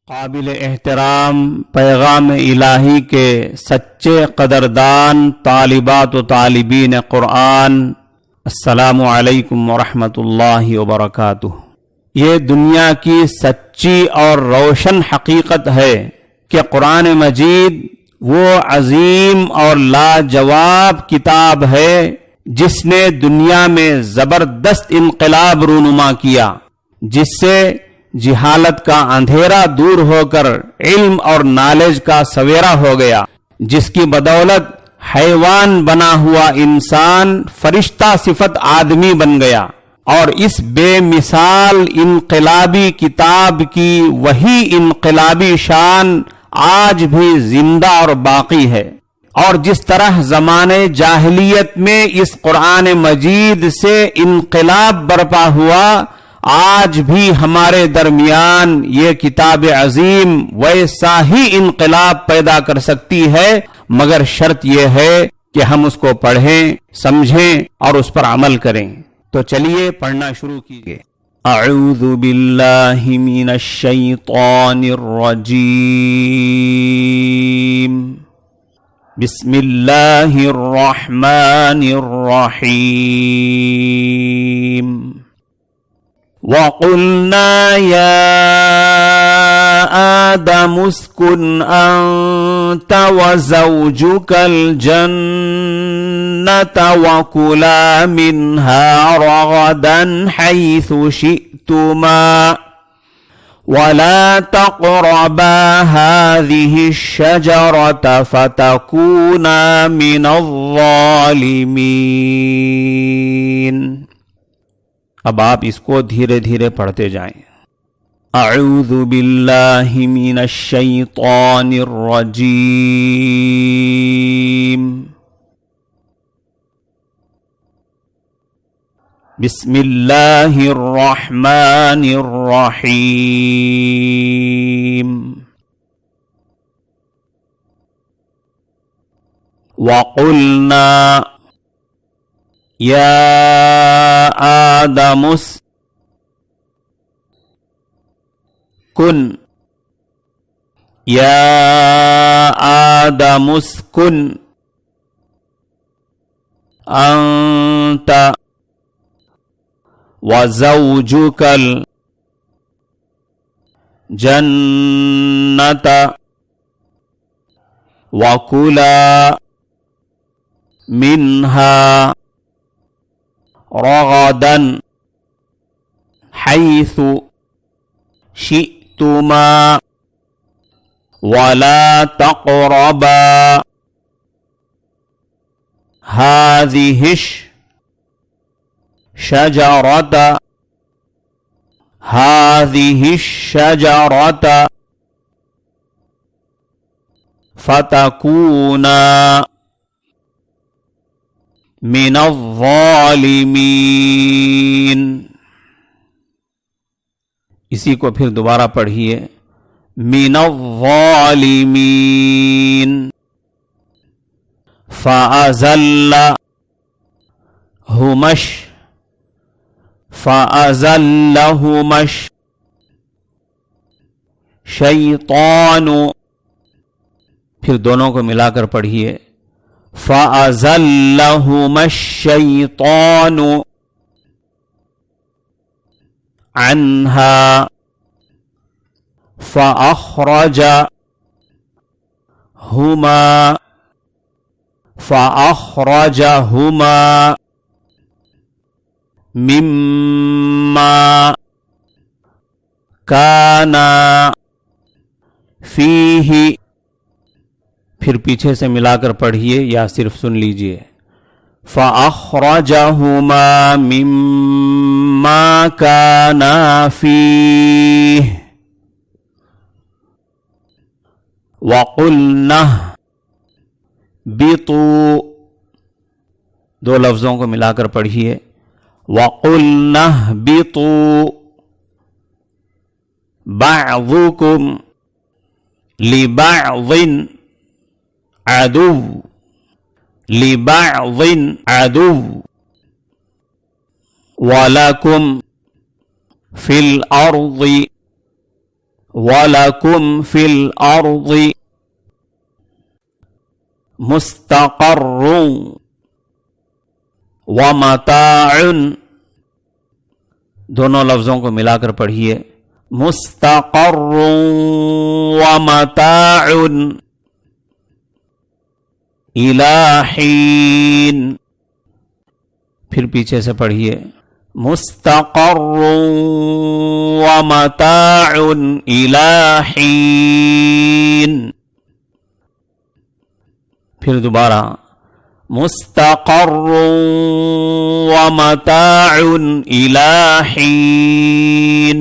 قابل احترام پیغام الہی کے سچے قدردان طالبات و طالبین قرآن، السلام علیکم ورحمۃ اللہ وبرکاتہ۔ یہ دنیا کی سچی اور روشن حقیقت ہے کہ قرآن مجید وہ عظیم اور لاجواب کتاب ہے جس نے دنیا میں زبردست انقلاب رونما کیا، جس سے جہالت کا اندھیرا دور ہو کر علم اور نالج کا سویرا ہو گیا، جس کی بدولت حیوان بنا ہوا انسان فرشتہ صفت آدمی بن گیا، اور اس بے مثال انقلابی کتاب کی وہی انقلابی شان آج بھی زندہ اور باقی ہے۔ اور جس طرح زمانے جاہلیت میں اس قرآن مجید سے انقلاب برپا ہوا، آج بھی ہمارے درمیان یہ کتاب عظیم ویسا ہی انقلاب پیدا کر سکتی ہے، مگر شرط یہ ہے کہ ہم اس کو پڑھیں، سمجھیں اور اس پر عمل کریں۔ تو چلیے پڑھنا شروع کیجیے۔ اعوذ باللہ من الشیطان الرجیم، بسم اللہ الرحمن الرحیم۔ وَقُلْنَا يَا آدَمُ اسْكُنْ أَنْتَ وَزَوْجُكَ الْجَنَّةَ وَكُلَا مِنْهَا رَغَدًا حَيْثُ شِئْتُمَا وَلَا تَقْرَبَا هَذِهِ الشَّجَرَةَ فَتَكُونَا مِنَ الظَّالِمِينَ۔ اب آپ اس کو دھیرے دھیرے پڑھتے جائیں۔ اعوذ باللہ من الشیطان الرجیم، بسم اللہ الرحمن الرحیم۔ وَقُلْنَا یا آدم اسکن، یا آدم اسکن انت وزوجک الجنۃ وکلا منہا رغدا حيث شئتما ولا تقربا هذه الشجرة فتكونا من الظالمین۔ اسی کو پھر دوبارہ پڑھیے، من الظالمین۔ فَأَزَلَّهُمَا الشَّيْطَانُ، پھر دونوں کو ملا کر پڑھیے، فَأَزَلَّهُمَا الشَّيْطَانُ عَنْهَا فَأَخْرَجَهُمَا مِمَّا كَانَا فِيهِ، پھر پیچھے سے ملا کر پڑھیے یا صرف سن لیجئے، فَأَخْرَجَهُمَا مِمَّا كَانَا فِيهِ وَقُلْنَا اهْبِطُوا، دو لفظوں کو ملا کر پڑھیے، وَقُلْنَا اهْبِطُوا بَعْضُكُمْ لِبَعْضٍ عَدُوٌّ لِبَعْضٍ عَدُوٌّ وَلَكُمْ فِي الْأَرْضِ وَلَكُمْ فِي الْأَرْضِ مُسْتَقَرٌّ وَمَتَاعٌ، دونوں لفظوں کو ملا کر پڑھیے، مستقر ومتاع الی حین، پھر پیچھے سے پڑھیے، مستقر ومتاع الی حین، پھر دوبارہ مستقر ومتاع الی حین۔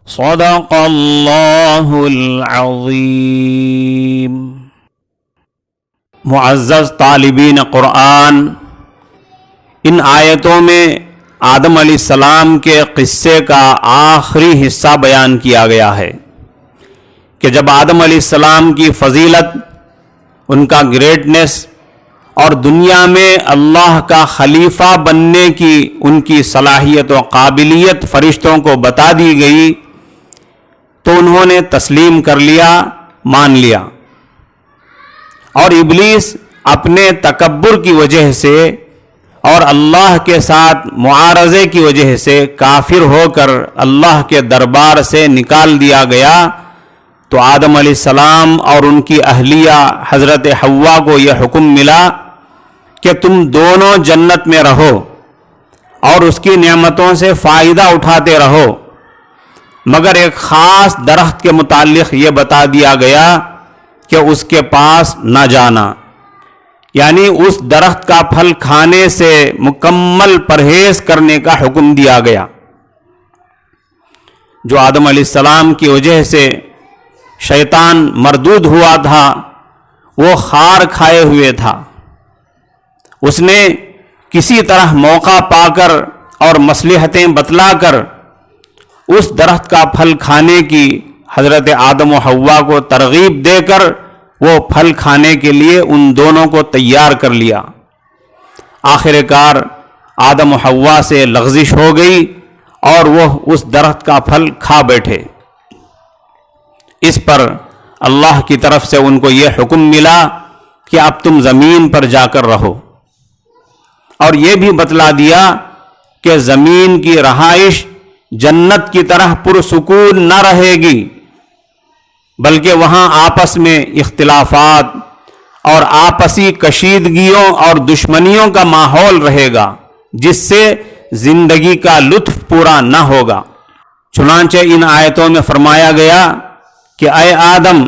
صدق اللہ العظیم۔ معزز طالبین قرآن، ان آیتوں میں آدم علیہ السلام کے قصے کا آخری حصہ بیان کیا گیا ہے کہ جب آدم علیہ السلام کی فضیلت، ان کا گریٹنس اور دنیا میں اللہ کا خلیفہ بننے کی ان کی صلاحیت و قابلیت فرشتوں کو بتا دی گئی تو انہوں نے تسلیم کر لیا، مان لیا، اور ابلیس اپنے تکبر کی وجہ سے اور اللہ کے ساتھ معارضے کی وجہ سے کافر ہو کر اللہ کے دربار سے نکال دیا گیا۔ تو آدم علیہ السلام اور ان کی اہلیہ حضرت حوا کو یہ حکم ملا کہ تم دونوں جنت میں رہو اور اس کی نعمتوں سے فائدہ اٹھاتے رہو، مگر ایک خاص درخت کے متعلق یہ بتا دیا گیا کہ اس کے پاس نہ جانا، یعنی اس درخت کا پھل کھانے سے مکمل پرہیز کرنے کا حکم دیا گیا۔ جو آدم علیہ السلام کی وجہ سے شیطان مردود ہوا تھا، وہ خار کھائے ہوئے تھا، اس نے کسی طرح موقع پا کر اور مصلحتیں بتلا کر اس درخت کا پھل کھانے کی حضرت آدم و حوا کو ترغیب دے کر وہ پھل کھانے کے لیے ان دونوں کو تیار کر لیا۔ آخر کار آدم و حوا سے لغزش ہو گئی اور وہ اس درخت کا پھل کھا بیٹھے۔ اس پر اللہ کی طرف سے ان کو یہ حکم ملا کہ اب تم زمین پر جا کر رہو، اور یہ بھی بتلا دیا کہ زمین کی رہائش جنت کی طرح پرسکون نہ رہے گی، بلکہ وہاں آپس میں اختلافات اور آپسی کشیدگیوں اور دشمنیوں کا ماحول رہے گا، جس سے زندگی کا لطف پورا نہ ہوگا۔ چنانچہ ان آیتوں میں فرمایا گیا کہ اے آدم،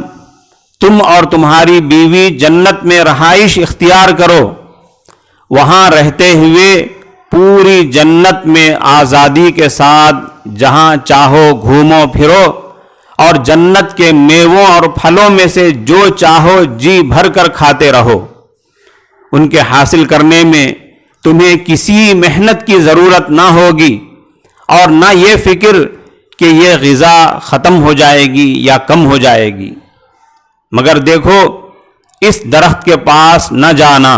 تم اور تمہاری بیوی جنت میں رہائش اختیار کرو، وہاں رہتے ہوئے پوری جنت میں آزادی کے ساتھ جہاں چاہو گھومو پھرو، اور جنت کے میووں اور پھلوں میں سے جو چاہو جی بھر کر کھاتے رہو۔ ان کے حاصل کرنے میں تمہیں کسی محنت کی ضرورت نہ ہوگی، اور نہ یہ فکر کہ یہ غذا ختم ہو جائے گی یا کم ہو جائے گی، مگر دیکھو اس درخت کے پاس نہ جانا،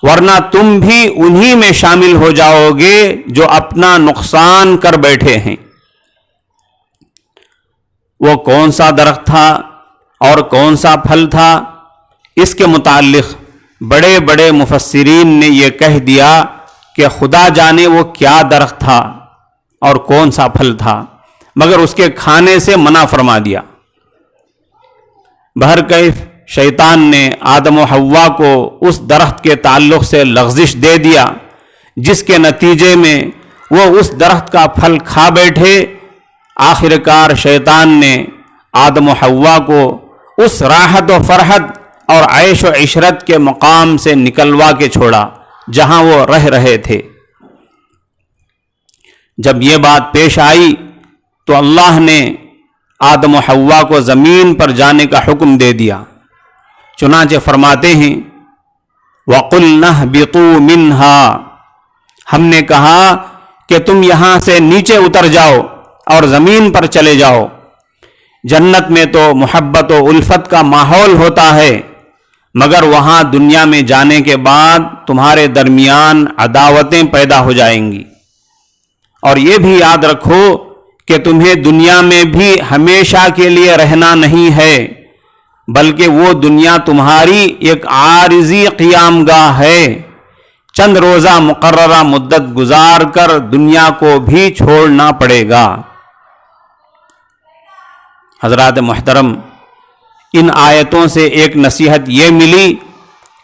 ورنہ تم بھی انہی میں شامل ہو جاؤ گے جو اپنا نقصان کر بیٹھے ہیں۔ وہ کون سا درخت تھا اور کون سا پھل تھا، اس کے متعلق بڑے بڑے مفسرین نے یہ کہہ دیا کہ خدا جانے وہ کیا درخت تھا اور کون سا پھل تھا، مگر اس کے کھانے سے منع فرما دیا۔ بہرکیف شیطان نے آدم و حوا کو اس درخت کے تعلق سے لغزش دے دیا، جس کے نتیجے میں وہ اس درخت کا پھل کھا بیٹھے۔ آخر کار شیطان نے آدم و حوا کو اس راحت و فرحت اور عیش و عشرت کے مقام سے نکلوا کے چھوڑا جہاں وہ رہ رہے تھے۔ جب یہ بات پیش آئی تو اللہ نے آدم و حوا کو زمین پر جانے کا حکم دے دیا۔ چنانچہ فرماتے ہیں وَقُلْنَا اهْبِطُوا مِنْهَا، ہم نے کہا کہ تم یہاں سے نیچے اتر جاؤ اور زمین پر چلے جاؤ۔ جنت میں تو محبت و الفت کا ماحول ہوتا ہے، مگر وہاں دنیا میں جانے کے بعد تمہارے درمیان عداوتیں پیدا ہو جائیں گی، اور یہ بھی یاد رکھو کہ تمہیں دنیا میں بھی ہمیشہ کے لیے رہنا نہیں ہے، بلکہ وہ دنیا تمہاری ایک عارضی قیام گاہ ہے۔ چند روزہ مقررہ مدت گزار کر دنیا کو بھی چھوڑنا پڑے گا۔ حضرات محترم، ان آیتوں سے ایک نصیحت یہ ملی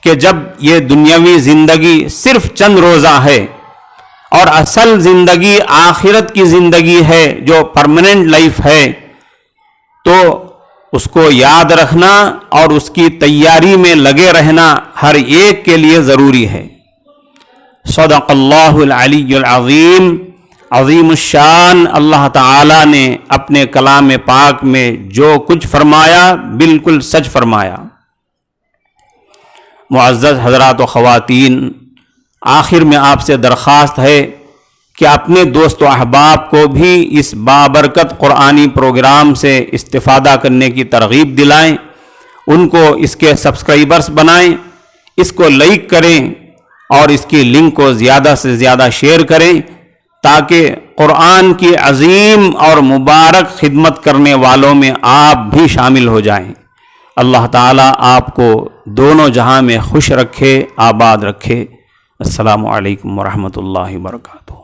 کہ جب یہ دنیاوی زندگی صرف چند روزہ ہے اور اصل زندگی آخرت کی زندگی ہے جو پرماننٹ لائف ہے، تو اس کو یاد رکھنا اور اس کی تیاری میں لگے رہنا ہر ایک کے لیے ضروری ہے۔ صدق اللہ العلی العظیم۔ عظیم الشان اللہ تعالی نے اپنے کلام پاک میں جو کچھ فرمایا بالکل سچ فرمایا۔ معزز حضرات و خواتین، آخر میں آپ سے درخواست ہے کہ اپنے دوست و احباب کو بھی اس بابرکت قرآنی پروگرام سے استفادہ کرنے کی ترغیب دلائیں، ان کو اس کے سبسکرائبرز بنائیں، اس کو لائک کریں اور اس کی لنک کو زیادہ سے زیادہ شیئر کریں تاکہ قرآن کی عظیم اور مبارک خدمت کرنے والوں میں آپ بھی شامل ہو جائیں۔ اللہ تعالیٰ آپ کو دونوں جہاں میں خوش رکھے، آباد رکھے۔ السلام علیکم ورحمۃ اللہ وبرکاتہ۔